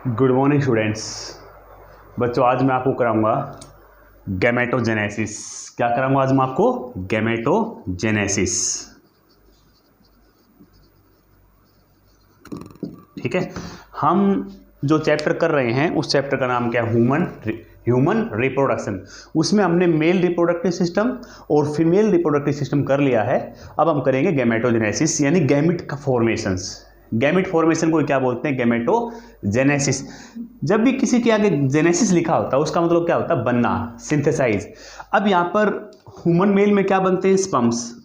Good morning students. बच्चों आज मैं आपको कराऊंगा गैमेटोजेनेसिस। क्या कराऊंगा आज मैं आपको? गैमेटोजेनेसिस। ठीक है, हम जो चैप्टर कर रहे हैं उस चैप्टर का नाम क्या है? Human reproduction. उसमें हमने मेल रिप्रोडक्टिव सिस्टम और फीमेल रिप्रोडक्टिव सिस्टम कर लिया है। अब हम करेंगे गैमेटोजेनेसिस यानी गैमिट का फॉर्मेशंस। गैमिट फॉर्मेशन को क्या बोलते हैं? गैमेटोजेनेसिस। जब भी किसी के आगे जेनेसिस लिखा होता है उसका मतलब क्या होता है? बनना, सिंथेसाइज। अब यहाँ पर ह्यूमन मेल में क्या बनते हैं? स्पर्म्स।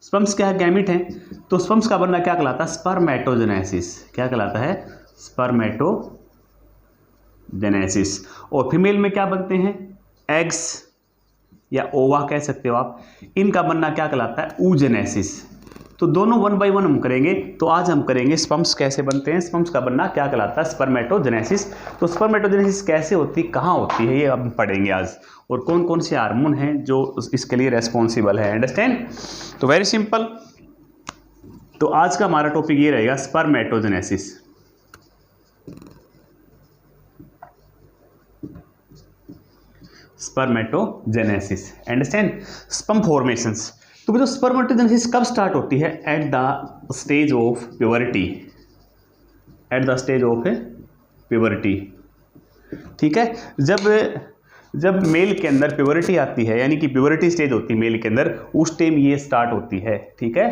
स्पर्म्स क्या है? गैमिट हैं। तो स्पर्म्स का बनना क्या कहलाता है? स्पर्मेटोजेनेसिस। क्या कहलाता है? स्पर्मेटोजेनेसिस। और फीमेल में क्या बनते हैं? एग्स या ओवा कह सकते हो आप। इनका बनना क्या कहलाता है? oogenesis। तो दोनों वन बाय वन हम करेंगे। तो आज हम करेंगे स्पर्म्स कैसे बनते हैं, स्पर्म्स का बनना क्या कहलाता है? स्पर्मेटोजेनेसिस। तो स्पर्मेटोजेनेसिस कैसे होती, कहाँ होती है, ये हम पढ़ेंगे आज। और कौन कौन से हार्मोन हैं जो इसके लिए रेस्पॉन्सिबल है। अंडरस्टैंड? तो वेरी सिंपल। तो आज का हमारा टॉपिक ये रहेगा spermatogenesis. Spermatogenesis. Understand? Sperm formations. तो जो स्पर्मेटोजेनेसिस कब स्टार्ट होती है? At the stage of puberty. At the stage of puberty. ठीक है, जब मेल के अंदर प्यूबर्टी आती है, यानी कि प्यूबर्टी स्टेज होती है मेल के अंदर, उस टाइम ये स्टार्ट होती है। ठीक है,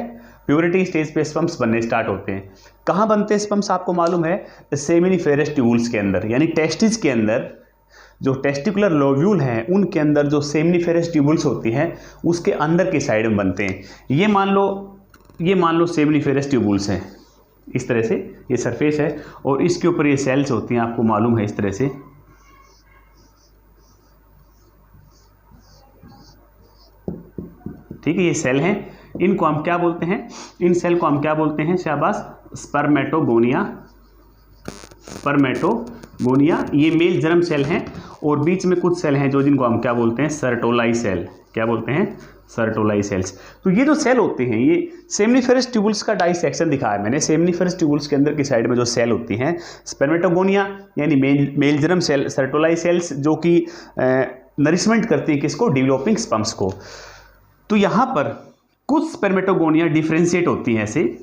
प्यूबर्टी स्टेज पे स्पर्म्स बनने स्टार्ट होते हैं। कहाँ बनते हैं स्पर्म्स? आपको मालूम है, सेमिनिफेरस ट्यूब्यूल्स के अंदर, यानी टेस्टिस के अंदर। जो टेस्टिकुलर लोब्यूल हैं उनके अंदर जो सेमिनिफेरस ट्यूब्यूल्स होती हैं उसके अंदर की साइड में बनते हैं। ये मान लो सेमिनिफेरस ट्यूब्यूल्स हैं। इस तरह से ये सरफेस है और इसके ऊपर ये सेल्स होती हैं, आपको मालूम है, इस तरह से। ठीक है, ये सेल हैं। इनको हम क्या बोलते हैं? इन सेल को हम क्या बोलते हैं? शाबाश, स्पर्मेटोगोनिया। स्पर्मेटोगोनिया ये मेल जर्म सेल हैं। और बीच में कुछ सेल हैं जो जिनको हम क्या बोलते हैं? सर्टोलाई सेल। क्या बोलते हैं? सर्टोलाई सेल्स। तो ये जो सेल होते हैं ये सेमिनिफेरस ट्यूब्यूल्स का डाइसेक्शन दिखाया मैंने। सेमिनिफेरस ट्यूब्यूल्स के अंदर की साइड में जो सेल होती हैं, स्पर्मेटोगोनिया यानी मेल जर्म सेल, सर्टोलाई सेल्स जो कि नरिशमेंट करती हैं किसको? डेवलपिंग स्पर्म्स को। तो यहाँ पर कुछ स्पर्मेटोगोनिया डिफ्रेंशिएट होती हैं, ऐसे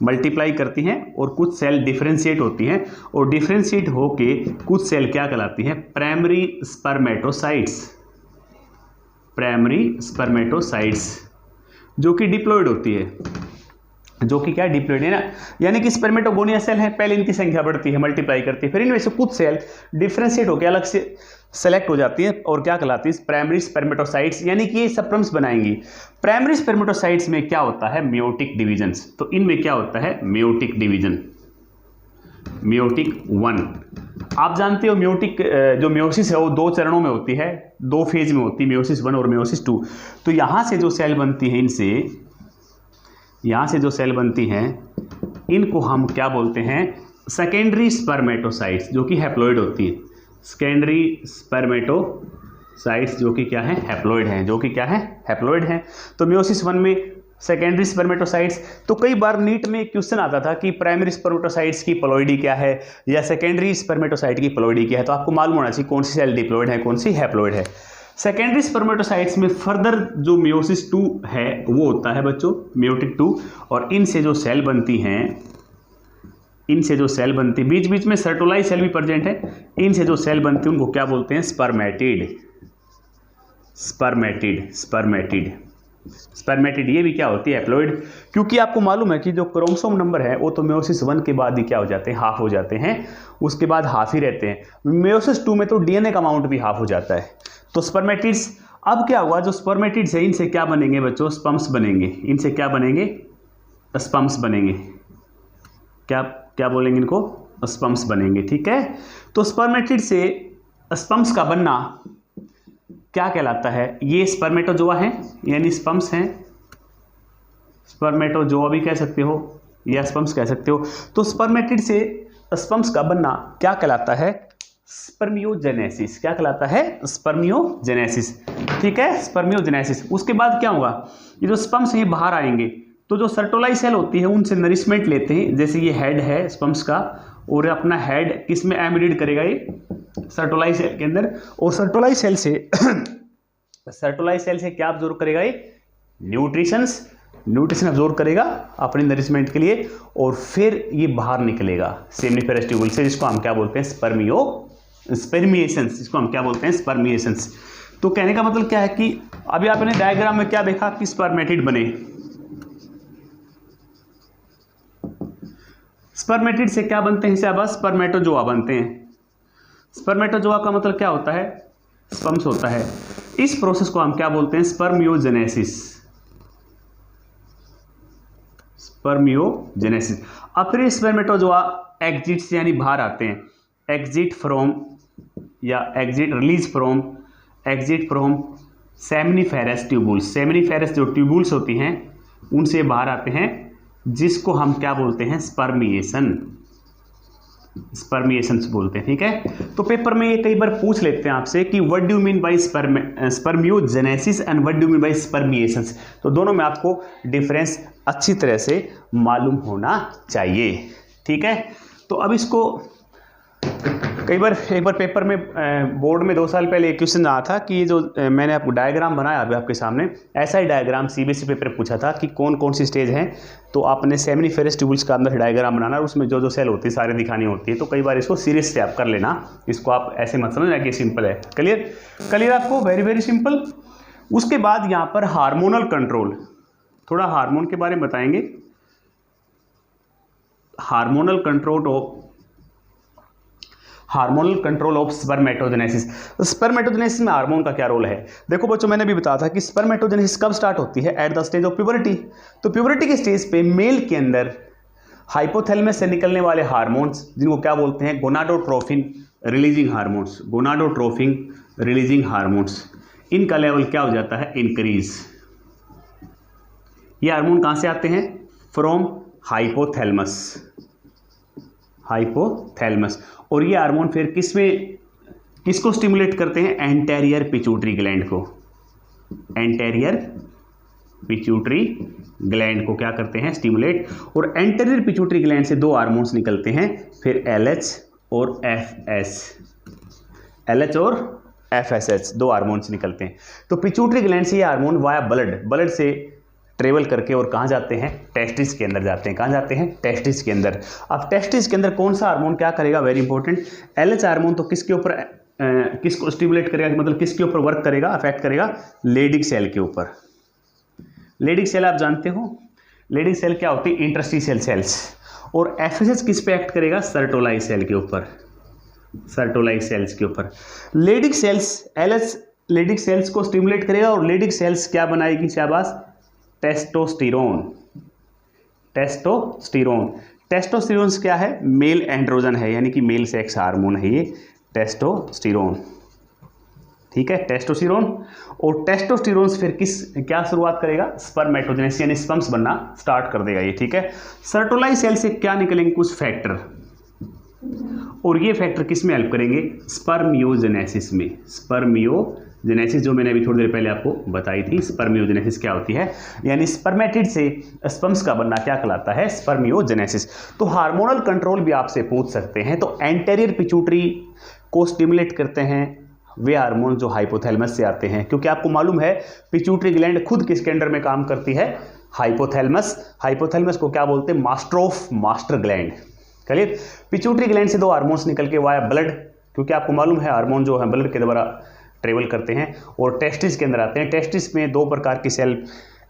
मल्टीप्लाई करती हैं, और कुछ सेल डिफरेंशिएट होती हैं। और डिफरेंशिएट होके कुछ सेल क्या कहलाती हैं? Primary spermatocytes. प्राइमरी स्पर्मेटोसाइट्स जो कि डिप्लॉयड होती है। जो कि क्या? डिप्लॉयड है ना, यानी कि स्पर्मेटोगोनिया सेल है, पहले इनकी संख्या बढ़ती है, मल्टीप्लाई करती है, फिर इनमें से कुछ सेल डिफरेंशिएट होकर अलग से सेलेक्ट हो जाती है और क्या कहलाती है? प्राइमरी स्पर्मेटोसाइट्स, यानी कि ये स्पर्म्स बनाएंगी। प्राइमरी स्पर्मेटोसाइट्स में क्या होता है? Meiotic divisions. तो इनमें क्या होता है? Meiotic division. मेयोटिक 1। आप जानते हो मेयोटिक जो मेयोसिस है वो दो चरणों में होती है, दो फेज में होती है, मेयोसिस 1 और मेयोसिस 2। तो यहाँ से जो सेल बनती है, यहाँ से जो सेल बनती हैं इनको हम क्या बोलते हैं? सेकेंडरी स्पर्मेटोसाइट्स, जो कि हैप्लॉइड होती है। सेकेंडरी स्पर्मेटोसाइट्स जो कि क्या है? हैप्लॉइड हैं। जो कि क्या है? हैप्लॉइड हैं। तो मेयोसिस 1 में सेकेंडरी स्पर्मेटोसाइट्स। तो कई बार नीट में क्वेश्चन आता था कि प्राइमरी स्पर्मेटोसाइट्स की प्लॉइडी क्या है या सेकेंडरी स्पर्मेटोसाइट की प्लॉइडी क्या है। तो आपको मालूम होना चाहिए कौन सी सेल डिप्लॉइड है, कौन सी हैप्लॉइड है। सेकेंडरी स्पर्मेटोसाइट्स में फर्दर जो मेयोसिस 2 है वो होता है बच्चों, मेयोटिक 2। और इनसे जो सेल बनती हैं, बीच बीच में सर्टोलाई सेल भी प्रेजेंट है, इनसे जो सेल बनती है उनको क्या बोलते हैं? स्पर्मेटिड। ये भी क्या होती है? हैप्लॉइड। क्योंकि आपको मालूम है कि जो क्रोमोसोम नंबर है वो तो मेयोसिस 1 के बाद ही क्या हो जाते हैं? हाफ हो जाते हैं। उसके बाद हाफ ही रहते हैं। मेयोसिस 2 में तो डीएनए का अमाउंट भी हाफ हो जाता है। तो स्पर्मेटिड्स। अब क्या हुआ? जो स्पर्मेटिड्स है इनसे क्या बनेंगे बच्चों? स्पर्म्स बनेंगे। इनसे क्या बनेंगे? स्पर्म्स बनेंगे। क्या बोलेंगे इनको? स्पर्म्स बनेंगे। ठीक है, तो स्पर्मेटिड से स्पर्म्स का बनना क्या कहलाता है? ये स्पर्मेटोजोआ है, यानी स्पर्म्स हैं। स्पर्मेटोजोआ भी कह सकते हो या स्पर्म्स कह सकते हो। तो स्पर्मेटिड से स्पर्म्स का बनना क्या कहलाता है? स्पर्मियोजेनेसिस। क्या कहलाता है? स्पर्मियोजेनेसिस। ठीक है, स्पर्मियोजेनेसिस। उसके बाद क्या होगा? ये जो स्पर्म्स हैं ये बाहर आएंगे। तो जो सर्टोलाई सेल होती है उनसे नरिशमेंट लेते हैं, जैसे ये हेड है स्पर्म्स का और अपना हेड किस में एम्बेडेड करेगा, ये सर्टोलाई सेल के अंदर। और सर्टोलाई सेल से क्या ऑब्जर्व करेगा, ये न्यूट्रिशन ऑब्जर्व करेगा अपने नरिशमेंट के लिए, और फिर ये बाहर निकलेगा सेमनीफेरस ट्यूबुल से, जिसको हम क्या बोलते हैं, स्पर्मिएशंस, जिसको हम क्या बोलते हैं, स्पर्मिएशंस। तो कहने का मतलब क्या है कि अभी आपने डायग्राम में क्या देखा कि स्पर्मेटिड बने, स्पर्मेटिड से क्या बनते हैं, शाबाश, स्पर्मेटोजोआ बनते हैं। स्पर्मेटोजोआ का मतलब क्या होता है, स्पर्म्स होता है। इस प्रोसेस को हम क्या बोलते हैं, स्पर्मियोजेनेसिस। अब फिर स्पर्मेटोजोआ एग्जिट्स यानी बाहर आते हैं, exit from seminiferous tubules. Seminiferous जो ट्यूबुल्स होती हैं उनसे बाहर आते हैं, जिसको हम क्या बोलते हैं, स्पर्मिएशंस बोलते हैं। ठीक है, तो पेपर में ये कई बार पूछ लेते हैं आपसे कि what do you mean by spermiogenesis and what do you mean by spermiations. तो दोनों में आपको डिफरेंस अच्छी तरह से मालूम होना चाहिए। ठीक है, तो अब इसको एक बार पेपर में बोर्ड में 2 साल पहले एक क्वेश्चन आया था कि ये जो मैंने आपको डायग्राम बनाया अभी आपके सामने, ऐसा ही डायग्राम सीबीएसई पेपर पूछा था कि कौन कौन सी स्टेज है, तो आपने सेमनीफेरस ट्यूबुल्स का अंदर डायग्राम बनाना और उसमें जो जो सेल होती है सारी दिखानी होती है। तो कई बार इसको सीरियस से आप कर लेना, इसको आप ऐसे मत समझना कि सिंपल है। क्लियर आपको, वेरी वेरी सिंपल। उसके बाद यहाँ पर हार्मोनल कंट्रोल, थोड़ा हार्मोन के बारे में बताएंगे। Hormonal control of spermatogenesis. Spermatogenesis में हार्मोन का क्या रोल है, देखो बच्चों मैंने भी बताया था कि स्पर्मेटोजेनेसिस कब स्टार्ट होती है, at the stage of puberty. तो प्यूबर्टी के स्टेज पे मेल के अंदर हाइपोथैलेमस से निकलने वाले हार्मोन्स, जिनको क्या बोलते हैं, गोनाडोट्रोफिन रिलीजिंग हार्मोन्स, इनका लेवल क्या हो जाता है, इंक्रीज। ये हार्मोन कहां से आते हैं, फ्रॉम हाइपोथैलेमस। और ये हार्मोन फिर किसको स्टिमुलेट करते हैं, एंटेरियर पिट्यूटरी ग्लैंड को क्या करते हैं, स्टिमुलेट। और एंटेरियर पिट्यूटरी ग्लैंड से 2 हार्मोन्स निकलते हैं फिर LH और FSH 2 हार्मोन्स निकलते हैं। तो पिट्यूटरी ग्लैंड से ये हार्मोन वाया ब्लड से ट्रेवल करके और कहाँ जाते हैं, टेस्टिस के अंदर जाते हैं। कहाँ जाते हैं, टेस्टिस के अंदर। अब टेस्टिस के अंदर कौन सा हार्मोन क्या करेगा, वेरी इंपॉर्टेंट, LH हार्मोन तो किसके ऊपर किसको स्टिमुलेट करेगा, मतलब किसके ऊपर वर्क करेगा, अफेक्ट करेगा, लेडिक सेल के ऊपर। लेडिक सेल आप जानते हो, लेडिक सेल क्या होती है, इंटरस्टिशियल सेल्स। और FSH किस पे एक्ट करेगा, सर्टोलाई सेल के ऊपर। Leydig cells LH Leydig cells को स्टिमुलेट करेगा और लेडिक सेल्स क्या बनाएगी, शाबाश, टेस्टोस्टेरोन क्या है, मेल एंड्रोजन है, यानी कि मेल सेक्स हार्मोन है ये टेस्टोस्टेरोन। ठीक है, टेस्टोस्टेरोन। और टेस्टोस्टेरोन फिर क्या शुरुआत करेगा, स्पर्मेटोजेनेसिस यानी स्पर्म्स बनना स्टार्ट कर देगा ये। ठीक है, सर्टोलाई सेल से क्या निकलेंगे, कुछ फैक्टर, और ये फैक्टर किस में हेल्प करेंगे, स्पर्मियोजेनेसिस में। स्पर्मियोजेनेसिस जो मैंने अभी थोड़ी देर पहले आपको बताई थी, स्पर्मियोजेनेसिस क्या होती है, यानी स्पर्मेटिड से स्पर्म्स का बनना क्या कहलाता है, स्पर्मियोजेनेसिस। तो हार्मोनल कंट्रोल भी आपसे पूछ सकते हैं। तो एंटेरियर पिट्यूटरी को स्टिमुलेट करते हैं वे हार्मोन जो हाइपोथैलेमस से आते हैं, क्योंकि आपको मालूम है पिट्यूटरी ग्लैंड खुद किसके अंडर में काम करती है, हाइपोथैलेमस को क्या बोलते हैं, master gland. Clear, pituitary gland से 2 हार्मोन्स निकल के वाया ब्लड, क्योंकि आपको मालूम है हार्मोन जो है ब्लड के द्वारा ट्रेवल करते हैं, और टेस्टिस के अंदर आते हैं। टेस्टिस में 2 प्रकार की सेल,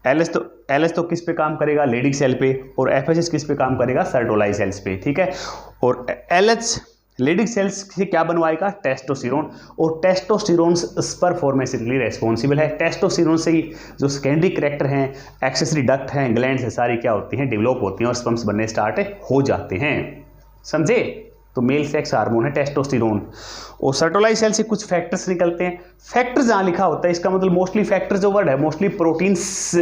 LH तो किस पे काम करेगा, लेडिक सेल पे, और FSH किस पे काम करेगा, सर्टोलाई सेल्स पे। ठीक है, और LH लेडिक सेल्स से क्या बनवाएगा, टेस्टोस्टेरोन, और टेस्टोस्टेरोन स्पर्म फॉर्मेशन के लिए रेस्पॉन्सिबल है। टेस्टोस्टेरोन से ही जो सेकेंडरी कैरेक्टर हैं, एक्सेसरी डक्ट हैं, ग्लैंड से सारी क्या होती हैं, डेवलप होती हैं और स्पर्म्स बनने स्टार्ट हो जाते हैं। समझे, तो मेल सेक्स हार्मोन है टेस्टोस्टेरोन। और सर्टोलाई सेल से कुछ फैक्टर्स निकलते हैं। फैक्टर जहाँ लिखा होता है इसका मतलब मोस्टली फैक्टर जो वर्ड है मोस्टली प्रोटीन्स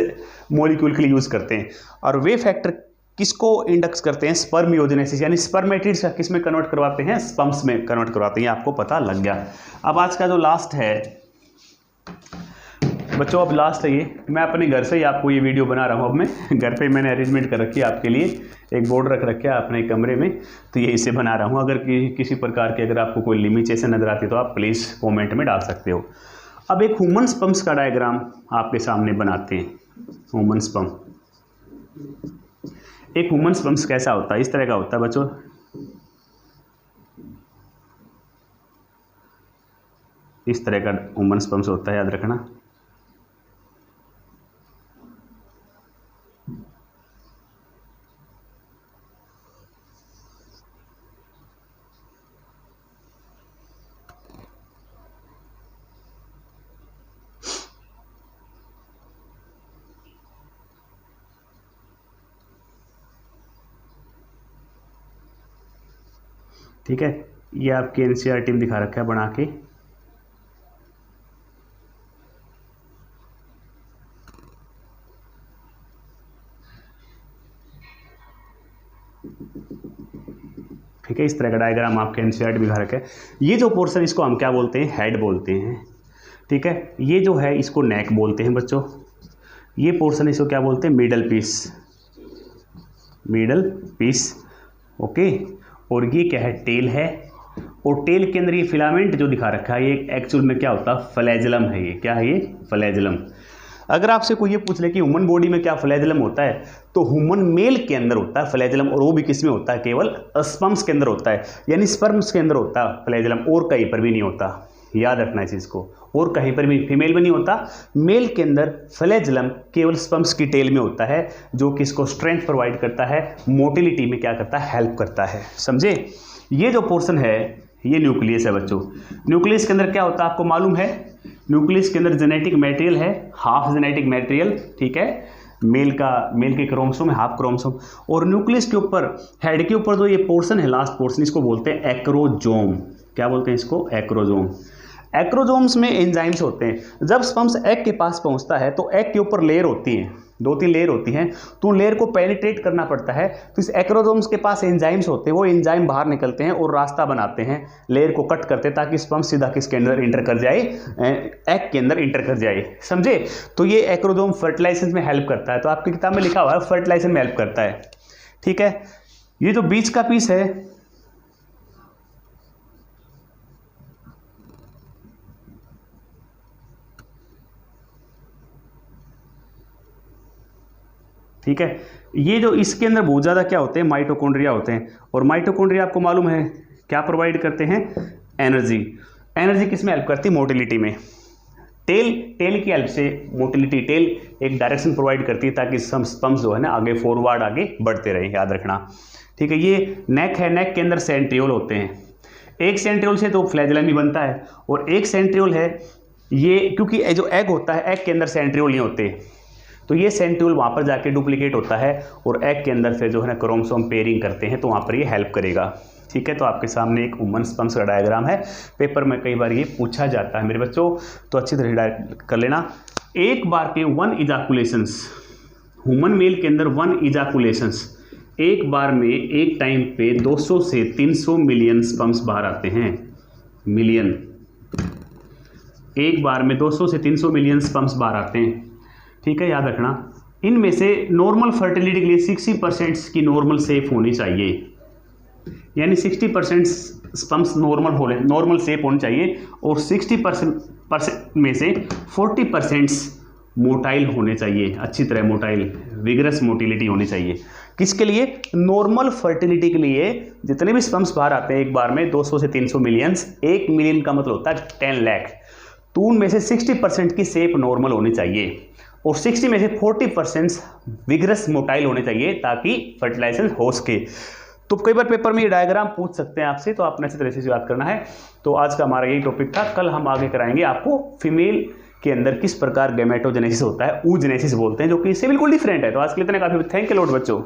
मॉलिक्यूल के लिए यूज करते हैं, और वे फैक्टर किसको इंडक्स करते हैं, स्पर्मियोजेनेसिस, यानी स्पर्मेटिड्स किस में कन्वर्ट करवाते हैं, स्पर्म्स में कन्वर्ट करवाते हैं। आपको पता लग गया। अब आज का जो लास्ट है बच्चों अब लास्ट है ये, मैं अपने घर से ही आपको ये वीडियो बना रहा हूँ। अब मैं घर पे मैंने अरेंजमेंट कर रखी है आपके लिए, एक बोर्ड रख रखा है अपने कमरे में, तो ये इसे बना रहा हूँ। अगर किसी प्रकार की अगर आपको कोई लिमिटेशन नजर आती है तो आप प्लीज़ कॉमेंट में डाल सकते हो। अब एक ह्यूमन स्पम्स का डायग्राम आपके सामने बनाते हैं। ह्यूमन स्पम, एक ह्यूमन स्पम्स कैसा होता है, इस तरह का होता है बच्चों। इस तरह का ह्यूमन स्पम्स होता है, याद रखना। ठीक है, ये आपकी एनसीईआरटी में दिखा रखा है बना के। ठीक है, इस तरह का डायग्राम आपके एनसीईआरटी में दिखा रखा है। ये जो पोर्शन इसको हम क्या बोलते हैं, हेड बोलते हैं। ठीक है, ये जो है इसको नेक बोलते हैं बच्चों। ये पोर्शन इसको क्या बोलते हैं, middle piece, middle piece. Okay, और ये क्या है, टेल है। और टेल के अंदर ये फिलामेंट जो दिखा रखा है ये एक्चुअल में क्या होता है, फ्लैजेलम है। ये क्या है, ये फ्लैजेलम। अगर आपसे कोई ये पूछ ले कि ह्यूमन बॉडी में क्या फ्लैजेलम होता है, तो ह्यूमन मेल के अंदर होता है फ्लैजेलम, और वो भी किस में होता है, केवल स्पर्म्स के अंदर होता है, यानी स्पर्म्स के अंदर होता है फ्लैजेलम, और कहीं पर भी नहीं होता। याद रखना इस चीज़ को, और कहीं पर भी फीमेल में नहीं होता। मेल के अंदर फ्लैजेलम केवल स्पर्म्स की टेल में होता है, जो कि इसको स्ट्रेंथ प्रोवाइड करता है, मोटिलिटी में क्या करता है, हेल्प करता है। समझे। ये जो पोर्शन है ये न्यूक्लियस है बच्चों। न्यूक्लियस के अंदर क्या होता है आपको मालूम है, न्यूक्लियस के अंदर जेनेटिक मटेरियल है, हाफ जेनेटिक मटेरियल। ठीक है, मेल के क्रोमोसोम है, हाफ क्रोमोसोम। और न्यूक्लियस के ऊपर, हेड के ऊपर जो ये पोर्शन है, लास्ट पोर्शन, इसको बोलते हैं एक्रोजोम। क्या बोलते हैं इसको, एक्रोजोम। एक्रोजोम्स में एंजाइम्स होते हैं। जब स्पर्म्स एग के पास पहुंचता है तो एग के ऊपर लेयर होती है, 2-3 लेयर होती हैं, तो लेयर को पेनिट्रेट करना पड़ता है। तो इस एक्रोजोम्स के पास एंजाइम्स होते हैं, वो एंजाइम बाहर निकलते हैं और रास्ता बनाते हैं, लेयर को कट करते हैं, ताकि स्पर्म सीधा किसके अंदर इंटर कर जाए, एग के अंदर इंटर कर जाए। समझे। तो ये एक्रोजोम फर्टिलाइजेशन में हेल्प करता है। तो आपकी किताब में लिखा हुआ है फर्टिलाइजेशन में हेल्प करता है। ठीक है, ये जो बीच का पीस है, ठीक है, ये जो इसके अंदर बहुत ज़्यादा क्या होते हैं, माइटोकॉन्ड्रिया होते हैं। और माइटोकॉन्ड्रिया आपको मालूम है क्या प्रोवाइड करते हैं, एनर्जी। एनर्जी किस में हेल्प करती है, मोटिलिटी में। टेल की हेल्प से मोटिलिटी, टेल एक डायरेक्शन प्रोवाइड करती है ताकि स्पर्म्स जो है ना आगे फॉरवर्ड आगे बढ़ते रहे। याद रखना। ठीक है, ये नेक है, नेक के अंदर सेंट्रियोल होते हैं। एक सेंट्रियोल से तो फ्लैजेलम ही बनता है, और एक सेंट्रियोल है ये, क्योंकि जो एग होता है, एग के अंदर सेंट्रियोल नहीं होते, तो ये सेंट्रियोल वहाँ पर जाके डुप्लीकेट होता है और एग के अंदर फिर जो है ना क्रोमोसोम पेयरिंग करते हैं, तो वहाँ पर ये हेल्प करेगा। ठीक है, तो आपके सामने एक ह्यूमन स्पर्म्स का डायग्राम है, पेपर में कई बार ये पूछा जाता है मेरे बच्चों, तो अच्छी तरह कर लेना। एक बार के 1 इजाकुलेशंस, ह्यूमन मेल के अंदर 1 इजाकुलेशंस, एक बार में एक टाइम पे 200 से 300 मिलियन स्पर्म्स बाहर आते हैं। मिलियन, एक बार में 200 से 300 मिलियन स्पर्म्स बाहर आते हैं। ठीक है, याद रखना। इनमें से नॉर्मल फर्टिलिटी के लिए 60% की नॉर्मल सेफ होनी चाहिए, यानी 60% स्पर्म्स नॉर्मल सेफ होनी चाहिए, और 60% में से 40% मोटाइल होने चाहिए, अच्छी तरह मोटाइल, विगरस मोटिलिटी होनी चाहिए। किसके लिए, नॉर्मल फर्टिलिटी के लिए। जितने भी स्पर्म्स बाहर आते हैं एक बार में 200 से 300 मिलियंस, 1 मिलियन का मतलब होता है 10 लाख, तो उनमें से 60% की सेफ नॉर्मल होनी चाहिए, और 60 में से 40% विगरस मोटाइल होने चाहिए, ताकि फर्टिलाइजेशन हो सके। तो कई बार पेपर में ये डायग्राम पूछ सकते हैं आपसे, तो आपने अच्छी तरह से याद करना है। तो आज का हमारा यही टॉपिक था। कल हम आगे कराएंगे आपको फीमेल के अंदर किस प्रकार गैमेटोजेनेसिस होता है, ऊजेनेसिस बोलते हैं, जो कि इससे बिल्कुल डिफरेंट है। तो आज के लिए इतना काफी। थैंक यू लॉट बच्चों।